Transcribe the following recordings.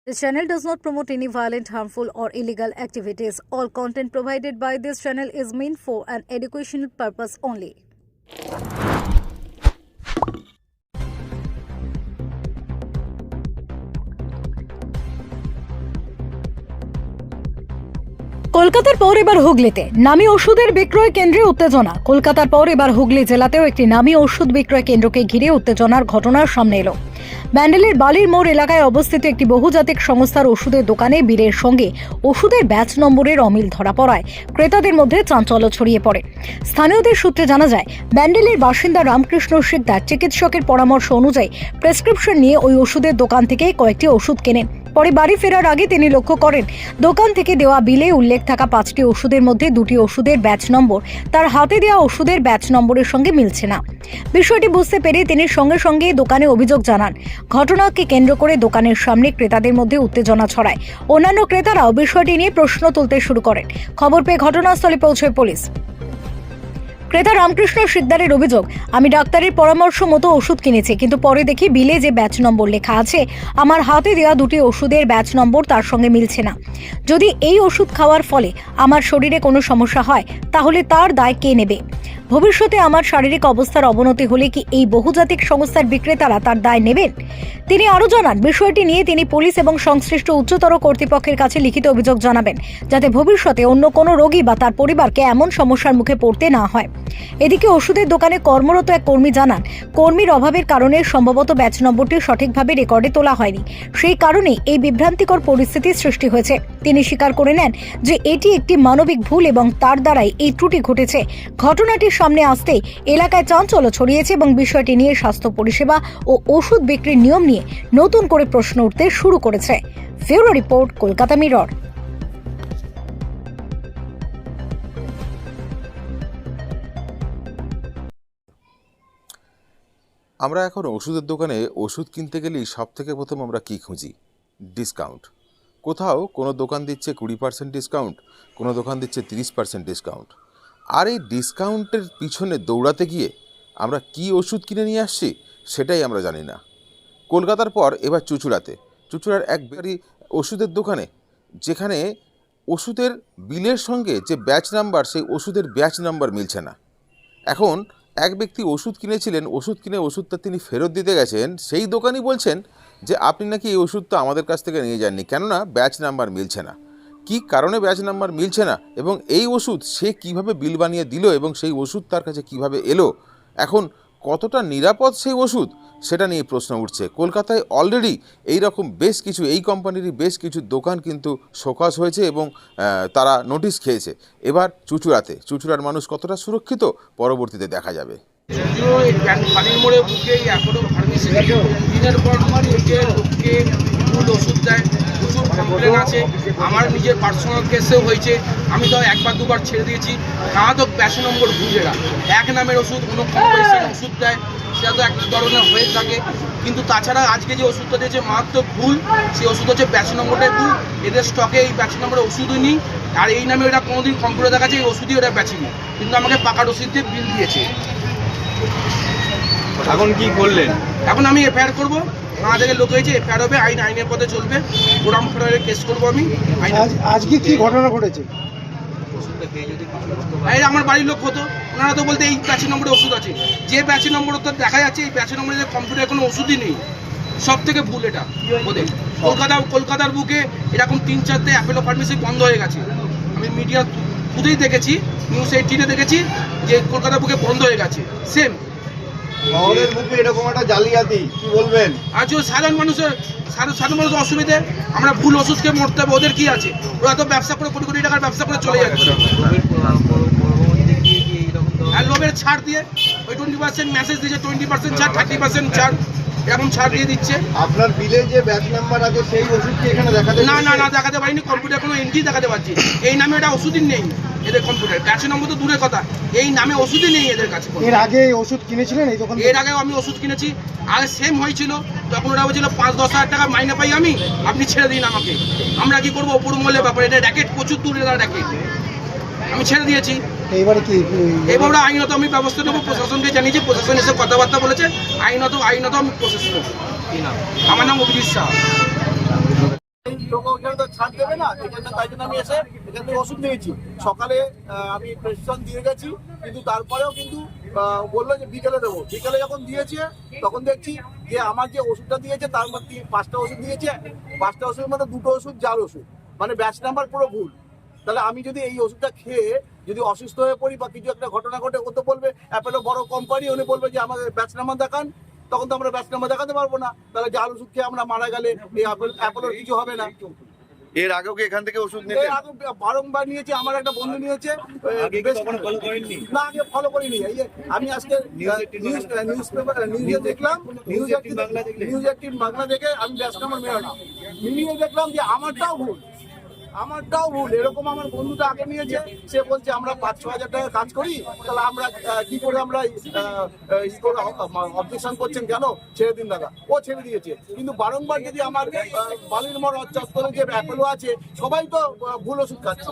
This channel does not promote any violent, harmful, or illegal activities. All content provided by this channel is meant for an educational purpose only. কলকাতার পর এবার হুগলিতে নামী ওষুধের বিক্রয় কেন্দ্রে উত্তেজনা। কলকাতার পর এবার হুগলি জেলাতেও একটি নামী ওষুধ বিক্রয় কেন্দ্রকে ঘিরে উত্তেজনার ঘটনার সামনে এলো। ব্যান্ডেলের বালির মোড় এলাকায় অবস্থিত একটি বহুজাতিক সংস্থার ওষুধের দোকানে বিলের সঙ্গে ওষুধের ব্যাচ নম্বরের অমিল ধরা পড়ায় ক্রেতাদের মধ্যে চাঞ্চল্য ছড়িয়ে পড়ে। স্থানীয়দের সূত্রে জানা যায়, ব্যান্ডেলের বাসিন্দা রামকৃষ্ণ শিকদার চিকিৎসকের পরামর্শ অনুযায়ী প্রেসক্রিপশন নিয়ে ওই ওষুধের দোকান থেকে কয়েকটি ওষুধ কেনেন। পরে বাড়ি ফেরার আগে তিনি লক্ষ্য করেন, দোকান থেকে দেওয়া বিলে উল্লেখ থাকা 5টি ওষুধের মধ্যে 2টি ওষুধের ব্যাচ নম্বর তার হাতে দেওয়া ওষুধের ব্যাচ নম্বরের সঙ্গে মিলছে না। বিষয়টি বুঝতে পেরে তিনি সঙ্গে সঙ্গে দোকানে অভিযোগ জানান। ঘটনাকে কেন্দ্র করে দোকানের সামনে ক্রেতাদের মধ্যে উত্তেজনা ছড়ায়। অন্যান্য ক্রেতারাও বিষয়টি নিয়ে প্রশ্ন তুলতে শুরু করেন। খবর পেয়ে ঘটনাস্থলে পৌঁছয় পুলিশ। ক্রেতা রামকৃষ্ণ শিকদারের অভিযোগ, আমি ডাক্তারের পরামর্শ মতো ওষুধ কিনেছি, কিন্তু পরে দেখি বিলে যে ব্যাচ নম্বর লেখা আছে আমার হাতে দেওয়া 2টি ওষুধের ব্যাচ নম্বর তার সঙ্গে মিলছে না। যদি এই ওষুধ খাওয়ার ফলে আমার শরীরে কোনো সমস্যা হয় তাহলে তার দায় কে নেবে? ভবিষ্যতে আমার শারীরিক অবস্থার অবনতি হলে কি এই বহুজাতিক সংস্থার বিক্রেতারা তার দায় নেবেন? তিনি আরও জানান, বিষয়টি নিয়ে তিনি পুলিশ এবং সংশ্লিষ্ট উচ্চতর কর্তৃপক্ষের কাছে লিখিত অভিযোগ জানাবেন, যাতে ভবিষ্যতে অন্য কোনো রোগী বা তার পরিবারকে এমন সমস্যার মুখে পড়তে না হয়। এদিকে ওষুধের দোকানে কর্মরত এক কর্মী জানান, কর্মীর অভাবের কারণে সম্ভবত ব্যাচ নম্বরটি সঠিকভাবে রেকর্ডে তোলা হয়নি, সেই কারণেই এই বিভ্রান্তিকর পরিস্থিতির সৃষ্টি হয়েছে। তিনি স্বীকার করে নেন যে এটি একটি মানবিক ভুল এবং তার দ্বারাই এই ত্রুটি ঘটেছে। ঘটনাটির সামনে আসতেই এলাকায় চাঞ্চল্য ছড়িয়েছে এবং বিষয়টি নিয়ে স্বাস্থ্য পরিষেবা ও ওষুধ বিক্রির নিয়ম নিয়ে নতুন করে প্রশ্ন উঠতে শুরু করেছে। Bureau report, Kolkata mirror. আমরা এখন ওষুধের দোকানে ওষুধ কিনতে গেলেই সব থেকে প্রথম আমরা কি খুঁজি? ডিসকাউন্ট। কোথাও কোনো দোকান দিচ্ছে 20% ডিসকাউন্ট, কোনো দোকান দিচ্ছে 30% ডিসকাউন্ট। আর এই ডিসকাউন্টের পিছনে দৌড়াতে গিয়ে আমরা কি ওষুধ কিনে নিয়ে আসছি সেটাই আমরা জানি না। কলকাতার পর এবার চুঁচুড়ার এক ওষুধের দোকানে, যেখানে ওষুধের বিলের সঙ্গে যে ব্যাচ নাম্বার, সেই ওষুধের ব্যাচ নাম্বার মিলছে না। এখন এক ব্যক্তি ওষুধ কিনেছিলেন, ওষুধ কিনে ওষুধটা তিনি ফেরত দিতে গেছেন, সেই দোকানি বলছেন যে আপনি নাকি এই ওষুধটা আমাদের কাছ থেকে নিয়ে যাননি, কেননা ব্যাচ নাম্বার মিলছে না। কি কারণে ব্যাচ নাম্বার মিলছে না এবং এই ওষুধ সে কিভাবে বিল বানিয়ে দিল এবং সেই ওষুধ তার কাছে কিভাবে এলো, এখন কতটা নিরাপদ সেই ওষুধ, সেটা নিয়ে প্রশ্ন উঠছে। কলকাতায় অলরেডি এইরকম এই কোম্পানিরই বেশ কিছু দোকান কিন্তু শোকজ হয়েছে এবং তারা নোটিশ খেয়েছে। এবার চুঁচুড়ার মানুষ কতটা সুরক্ষিত পরবর্তীতে দেখা যাবে। বালির মোড়ে বুকে এখনো ফার্মেসি দিনের পর লোককে ভুল ওষুধ দেয়, প্রচুর কমপ্লেন আছে। আমার নিজের পার্সোনাল কেসেও হয়েছে, আমি তো 1-2বার ছেড়ে দিয়েছি। কারণ তো ব্যাচ নম্বর ভুলেরা এক নামের ওষুধ, কোনো কম্পাইসের ওষুধ দেয়, সেটা তো এক ধরনের হয়ে থাকে। কিন্তু তাছাড়া আজকে যে ওষুধটা দিয়েছে মারাত্মক ভুল, সেই ওষুধ হচ্ছে ব্যাচ নম্বরটাই ভুল। এদের স্টকে এই ব্যাচ নম্বরের ওষুধই নেই, আর এই নামে ওরা কোনোদিন কম্পিউটার দেখাচ্ছে এই ওষুধই ওরা বেচেনি, কিন্তু আমাকে পাকা রসিদ দিয়ে বিল দিয়েছে। এখন কি করলেন? এখন আমি এফআইআর করবো, থানা থেকে লোক হয়েছে, এফআইআর হবে, আইনের পথে চলবে। গোরাম ফেরারে কেস করবো আমি। আজকে কি ঘটনা ঘটেছে? আমার বাড়ির লোক হতো, ওনারা তো বলতে এই ব্যাচ নম্বরে ওষুধ আছে, যে ব্যাচ নম্বর তো দেখা যাচ্ছে এই ব্যাচ নম্বরে কম্পিউটারে কোনো ওষুধই নেই। সব থেকে ভুল এটা ওদের। কলকাতার বুকে এরকম 3-4টে অ্যাপোলো ফার্মেসি বন্ধ হয়ে গেছে। আমি মিডিয়া খুদেই দেখেছি, নিউজ 18-এ দেখেছি যে কলকাতার বুকে বন্ধ হয়ে গেছে। সেম শহরের বুকে এরকম একটা জালিয়াতি, কি বলবেন? আর যে সাধারণ মানুষের অসুবিধে, আমরা ভুল ওষুধকে মরতে হবে, ওদের কি আছে? ওরা তো ব্যবসা করে কোটি কোটি টাকার ব্যবসা করে চলে যাচ্ছে। আর লোভের ছাড় দিয়ে ওই 20% মেসেজ দিচ্ছে, 20% ছাড়, 30% ছাড়, এরকম ছাড় দিয়ে দিচ্ছে। আপনার বিলে যে ব্যাচ নাম্বার আছে সেই ওষুধ কি এখানে দেখাতে? না দেখাতে পারিনি, কম্পিউটার কোনো এন্ট্রি দেখাতে পারছি। এই নামে এটা ওষুধই নেই এদের কম্পিউটার, ব্যাচ নম্বর তো দূরের কথা, এই নামে ওষুধই নেই এদের কাছে। এর আগে ওষুধ কিনেছিলেন এই দোকান? এর আগেও আমি ওষুধ কিনেছি, আগে সেম হয়েছিল, তখন ওরা বলছিল 5-10 হাজার টাকা মাইনে পাই আমি, আপনি ছেড়ে দিন আমাকে। আমরা কি করবো, ওপর মূল্যের ব্যাপার, এটা র্যাকেট, প্রচুর দূরে র্যাকেট, আমি ছেড়ে দিয়েছি। এইবারে কি এবারে আইনত আমি ব্যবস্থা নেবো, প্রশাসনকে জানিয়েছি, প্রশাসন এসে কথাবার্তা বলেছে, আইনত আমি প্রসেস নেবো। আমার নাম অভিজিৎ শাহ। ছাড় দেবে না, এখানে তাই জন্য আমি এসে এখান থেকে ওষুধ নিয়েছি। সকালে আমি প্রেসক্রিপশন দিয়ে গেছি, কিন্তু তারপরেও কিন্তু বললো যে বিকেলে দেবো। বিকেলে যখন দিয়েছে তখন দেখছি যে আমার যে ওষুধটা দিয়েছে তার মধ্যে 5টা ওষুধ দিয়েছে, 5টা ওষুধের মধ্যে 2টো ওষুধ জাল ওষুধ, মানে ব্যাচ নাম্বার পুরো ভুল। তাহলে আমি যদি এই ওষুধটা খেয়ে যদি অসুস্থ হয়ে পড়ি বা কিছু একটা ঘটনা ঘটে, ও তো বলবে অ্যাপেলো বড় কোম্পানি, উনি বলবে যে আমাদের ব্যাচ নাম্বার দেখান, তখন তো আমরা ব্যাচ নাম্বার দেখাতে পারবো না। তাহলে জাল ওষুধ খেয়ে আমরা মারা গেলে এই অ্যাপেলোর কিছু হবে না। এর আগেও কি এখান থেকে ওষুধ এর নিতেন? আগে বারংবার নিয়েছি, আমার একটা বন্ধু নিয়েছে। না, আগে ফলো করিনি। এই যে আমি আজকে নিউজে দেখলাম, নিউজ 18 বাংলা দেখে আমি ব্যাচ নাম্বার মেলালাম, মিলিয়ে দেখলাম যে আমারটাও ভুল। এরকম আমার বন্ধুটা আগে নিয়েছে, সে বলছে আমরা 5-6 হাজার টাকা কাজ করি, তাহলে আমরা কি করে আমরা অবজেকশন করছেন কেন, ছেড়ে দিন দাদা। ও ছেড়ে দিয়েছে, কিন্তু বারংবার যদি আমার বালির মোড় চত্বরে যে অ্যাপেলো আছে সবাই তো ভুল ওষুধ খাচ্ছে,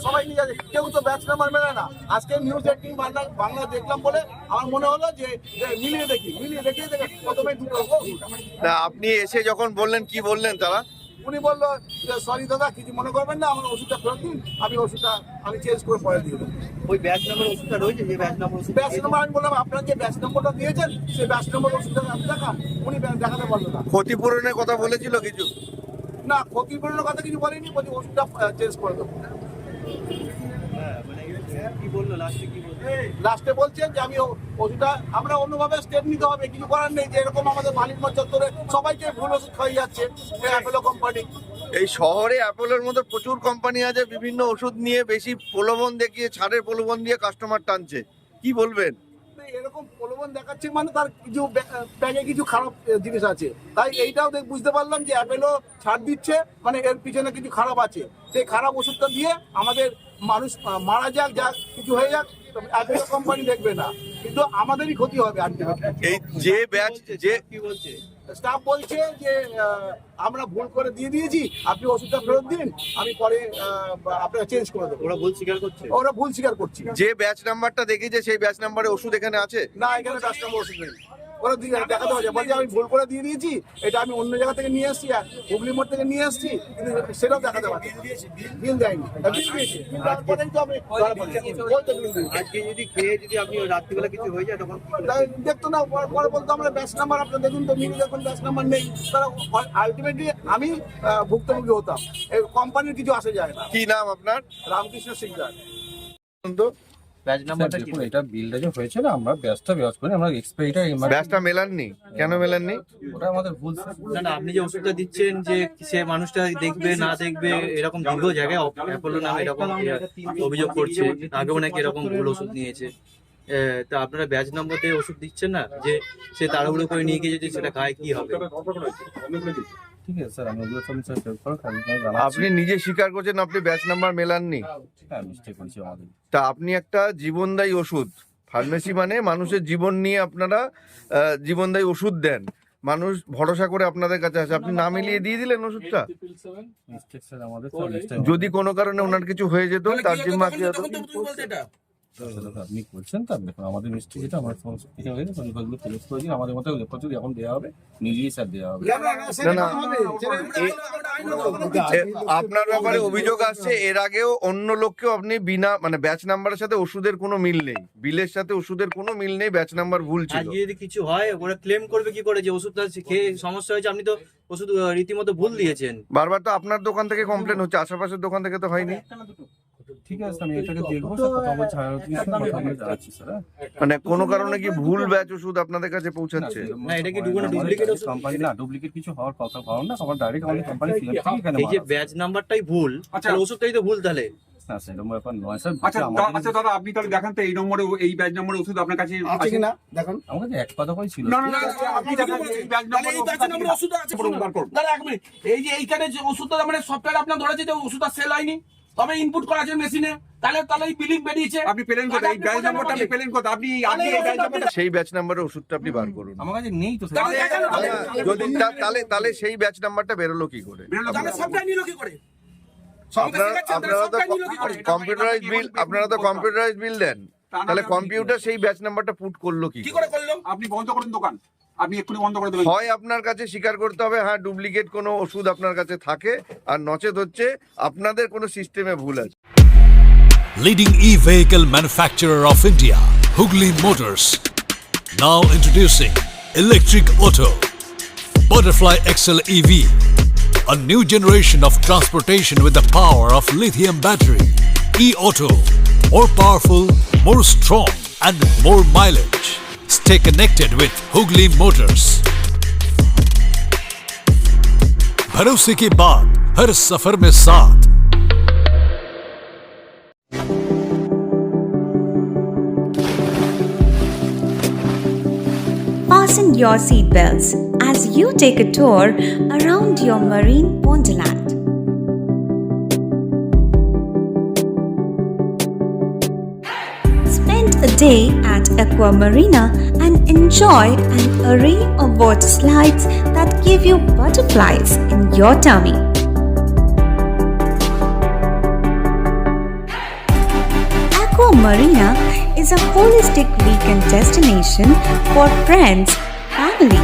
সবাই নিয়ে যাচ্ছে, কেউ তো ব্যাচ নাম্বার মেলে না। আজকে নিউজ 18 বাংলা দেখলাম বলে আমার মনে হলো যে মিলিয়ে দেখি প্রথমে দুটো ভুল। না, আপনি এসে যখন বললেন, কি বললেন তারা? উনি বললো যে সরি দাদা, কিছু মনে করবেন না, আমার ওষুধটা ফেরত দিন, আমি চেঞ্জ করে পরে দিয়ে দেবো। ওই ব্যাচ নাম্বার ওষুধটা রয়েছে, যে ব্যাচ নাম্বার ওষুধ ব্যাচ নাম্বার আমি বললাম আপনার যে ব্যাচ নম্বরটা দিয়েছেন সেই ব্যাচ নম্বর ওষুধটা আপনি দেখান, উনি দেখাতে পারলো না। ক্ষতিপূরণের কথা বলেছিল কিছু? না, ক্ষতিপূরণের কথা কিছু বলেনি, বলছি ওষুধটা চেঞ্জ করে দেবো। মানে কি বললো লাস্টে, কি বললো? লাস্টে বলছেন যে আমি ওষুধটা আমরা অন্যভাবে স্টেপ নিতে হবে, কিছু করার নেই, যে এরকম আমাদের বালির মোড় চত্বরে সবাইকে ভুল ওষুধ খাইয়ে যাচ্ছে অ্যাপেলো কোম্পানি। এই শহরে অ্যাপোলোর মতো প্রচুর কোম্পানি আছে, বিভিন্ন ওষুধ নিয়ে বেশি প্রলোভন দেখিয়ে, ছাড়ের প্রলোভন দিয়ে কাস্টমার টানছে, কি বলবেন? এরকম প্রলোভন দেখাচ্ছে মানে তার কিছু ব্যাগে কিছু খারাপ জিনিস আছে, তাই এইটাও বুঝতে পারলাম যে অ্যাপেলো ছাড় দিচ্ছে মানে এর পিছনে কিছু খারাপ আছে। সেই খারাপ ওষুধটা দিয়ে আমাদের মানুষ মারা যাক, কিছু হয়ে যাক, অ্যাপেলো কোম্পানি দেখবে না, কিন্তু আমাদেরই ক্ষতি হবে। এই যে ব্যাচ, যে কি বলছে? স্টাফ বলছে যে আমরা ভুল করে দিয়ে দিয়েছি, আপনি ওষুধটা ফেরত দিন, আমি পরে আপনাকে চেঞ্জ করে দেবো। ওরা ভুল স্বীকার করছে? ওরা ভুল স্বীকার করছে। যে ব্যাচ নাম্বারটা দেখেছে সেই ব্যাচ নাম্বারে ওষুধ এখানে আছে না, এখানে ব্যাচ নাম্বার ওষুধ নেই। ওরা দেখাতে পারছে, বলছে আমি ভুল করে দিয়ে দিয়েছি, এটা আমি অন্য জায়গা থেকে নিয়ে এসেছি, হুগলি মোড় থেকে নিয়ে এসেছি, কিন্তু সেটাও দেখাতে পারছে। বিল দেয়নি, বিল দিয়েছে, কিন্তু তারপরেই তো আমি বলতে বিল দিই। আজকে যদি খেয়ে যদি আপনি রাত্রিবেলা কিছু হয়ে যায় তখন দেখতো না, পরে বলতো আমরা ব্যাচ নাম্বার আপনার দেখুন তো, মিলে দেখুন ব্যাচ নাম্বার নেই। তারা আলটিমেটলি আমি ভুক্তভোগী হতাম, এই কোম্পানির কিছু আসে যায় না। কি নাম আপনার? রামকৃষ্ণ সিকদার। ব্যাচ নাম্বারটা কি? দেখুন, এটা বিলটা যে হয়েছে না, আমরা ব্যাচটা ব্যবহার করি, আমরা এক্সপায়ারিটা ব্যাচটা মেলাননি কেন? মেলাননি? ওটা আমাদের ভুল স্যার। না, আপনি যে ওষুধটা দিচ্ছেন যে সে মানুষটা দেখবে না দেখবে, এরকম দীর্ঘ জায়গায় অ্যাপোলো নামে এরকম অভিযোগ করছে, আগেও নাকি এরকম ভুল ওষুধ নিয়েছে। তা আপনারা ব্যাচ নম্বর দিয়ে ওষুধ দিচ্ছেন না, যে সে তাড়াহুড়ো করে নিয়ে গিয়ে যদি সেটা খায় কি হবে? ঠিক আছে স্যার, আমি ওগুলো সব স্যার চেক করে আপনি নিজে স্বীকার করছেন আপনি ব্যাচ নাম্বার মেলাননি? হ্যাঁ, মিস্টেক করেছি আমাদের। তা আপনি একটা জীবনদায়ী ওষুধ, ফার্মেসি মানে মানুষের জীবন নিয়ে আপনারা জীবনদায়ী ওষুধ দেন, মানুষ ভরসা করে আপনাদের কাছে আসে, আপনি না মিলিয়ে দিয়ে দিলেন ওষুধটা। মিস্টেক স্যার আমাদের, স্যার নেক্সট টাইম যদি কোনো কারণে ওনার কিছু হয়ে যেত তার জিম্মা কি হতো? আপনি করছেন তা দেখুন, আমাদের মিস্টেক যেটা আমার সমস্ত কিছু হয়েছে ওগুলো ক্লোজ করে দিন, আমাদের মতো লেপা এখন দেওয়া হবে, নিজেই স্যার দেওয়া হবে। না, আপনার ব্যাপারে অভিযোগ আসছে, এর আগেও অন্য লোককেও আপনি বিনা মানে ব্যাচ নাম্বারের সাথে ওষুধের কোনো মিল নেই, বিলের সাথে ওষুধের কোনো মিল নেই, ব্যাচ নাম্বার ভুল ছিল। আজকে যদি কিছু হয় ওরা ক্লেম করবে কি করে যে ওষুধটা খেয়ে সমস্যা হয়েছে, আপনি তো ওষুধ রীতিমতো ভুল দিয়েছেন। বারবার তো আপনার দোকান থেকে কমপ্লেন হচ্ছে, আশেপাশের দোকান থেকে তো হয়নি। ঠিক আছে, আমি এটাকে দেখবো স্যার, কথা বলছি কথা বলে যাচ্ছি স্যার। মানে কোনো কারণে কি ভুল ব্যাচ ওষুধ আপনাদের কাছে পৌঁছাচ্ছে? না, এটা কি ডুপ্লিকেট ওষুধ? কোম্পানি না, ডুপ্লিকেট কিছু হওয়ার কথা হওয়ার না, আমার ডাইরেক্ট আমাদের কোম্পানি ফিল থেকে এখানে এই যে ব্যাচ নাম্বারটাই ভুল, তাহলে ওষুধটাই তো ভুল তাহলে। না সেরকম ব্যাপার নয় স্যার। আচ্ছা দাদা, আপনি তাহলে দেখান তো এই নম্বরে, এই ব্যাচ নম্বরে ওষুধ আপনার কাছে আছে কিনা দেখুন। আমার কাছে এক কথা করে ছিল। না, আপনি দেখান এই ব্যাচ নম্বরে ওষুধ আছে। দাদা এক মিনিট, এই যে এইখানে যে ওষুধটা মানে সফটওয়্যার আপনার ধরেছে যে ওষুধটা সেল হয়নি, তবে ইনপুট করা আছে মেশিনে, তাহলে এই বিলিং বেরিয়েছে। আপনি পেলেন কথা, এই ব্যাচ নম্বরটা আপনি পেলেন কথা, আপনি আগে এই ব্যাচ নম্বরটা সেই ব্যাচ নাম্বারের ওষুধটা আপনি বার করুন। আমার কাছে নেই তো তাহলে স্যার। যদি তাহলে সেই ব্যাচ নাম্বারটা বেরোলো কি করে? তাহলে সফটওয়্যার নিল কি করে? আপনারা তো কম্পিউটারাইজড বিল দেন, তাহলে কম্পিউটার সেই ব্যাচ নাম্বারটা পুট করলো কি কি করে করলো? আপনি বন্ধ করুন দোকান, আপনি এক্ষুনি বন্ধ করে দেবেন। হয় আপনার কাছে স্বীকার করতে হবে হ্যাঁ ডুপ্লিকেট কোনো ওষুধ আপনার কাছে থাকে, আর নচেত হচ্ছে আপনাদের কোনো সিস্টেমে ভুল আছে। Leading e-vehicle manufacturer of India, Hugli Motors. Now introducing Electric Auto, Butterfly XL EV, a new generation of transportation with the power of lithium battery. E-Auto, more powerful, more strong and more mileage. Stay connected with Hugli Motors. भरोसे की बात हर सफर में साथ। Fasten your seatbelts as you take a tour around your marine wonderland. Spend a day at Aqua Marina and enjoy an array of water slides that give you butterflies in your tummy. Aqua Marina is a holistic weekend destination for friends, family,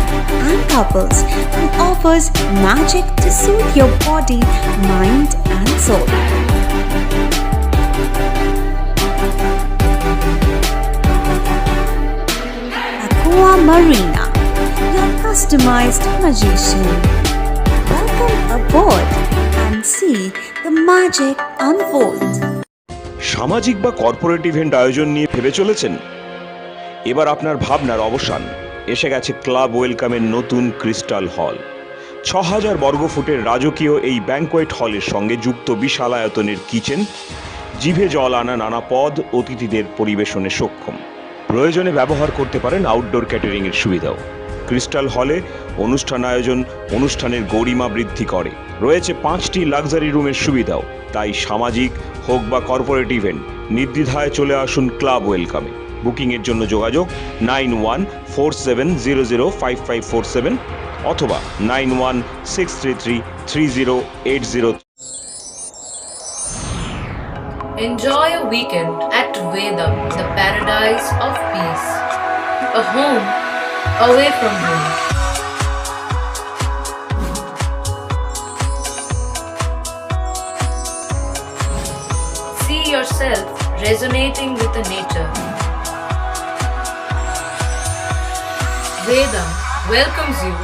and couples and offers magic to soothe your body, mind, and soul. Aqua Marina, your customized magician. Welcome aboard and see the magic unfold. সামাজিক বা corporate event আয়োজন নিয়ে ভেবে চলেছেন? এবার আপনার ভাবনার অবসান। এসে গেছে ক্লাব ওয়েলকামের নতুন ক্রিস্টাল হল। ৬,০০০ বর্গফুটের রাজকীয় এই ব্যাংকোয়েট হলের সঙ্গে যুক্ত বিশাল আয়তনের কিচেন, জিভে জল আনা নানা পদ অতিথিদের পরিবেশনে সক্ষম। প্রয়োজনে ব্যবহার করতে পারেন আউটডোর ক্যাটারিংয়ের সুবিধাও। ক্রিস্টাল হলে অনুষ্ঠান আয়োজন অনুষ্ঠানের গরিমা বৃদ্ধি করে। রয়েছে 5টি লাক্সারি রুমের সুবিধাও। তাই সামাজিক হোক বা কর্পোরেট ইভেন্ট নির্দ্বিধায় চলে আসুন ক্লাব ওয়েলকামে। বুকিংয়ের জন্য যোগাযোগ 9147005547 অথবা 9163333080। Enjoy a weekend at Vedam, the paradise of peace. A home away from home. See yourself resonating with the nature. Vedam welcomes you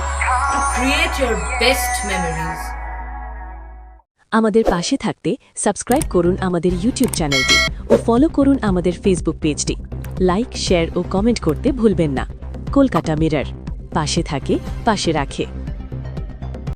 to create your best memories. আমাদের পাশে থাকতে সাবস্ক্রাইব করুন আমাদের ইউটিউব চ্যানেলটি ও ফলো করুন আমাদের Facebook পেজটি। Like, share ও comment করতে ভুলবেন না। কলকাতা মিরর, পাশে থাকে, পাশে রাখে।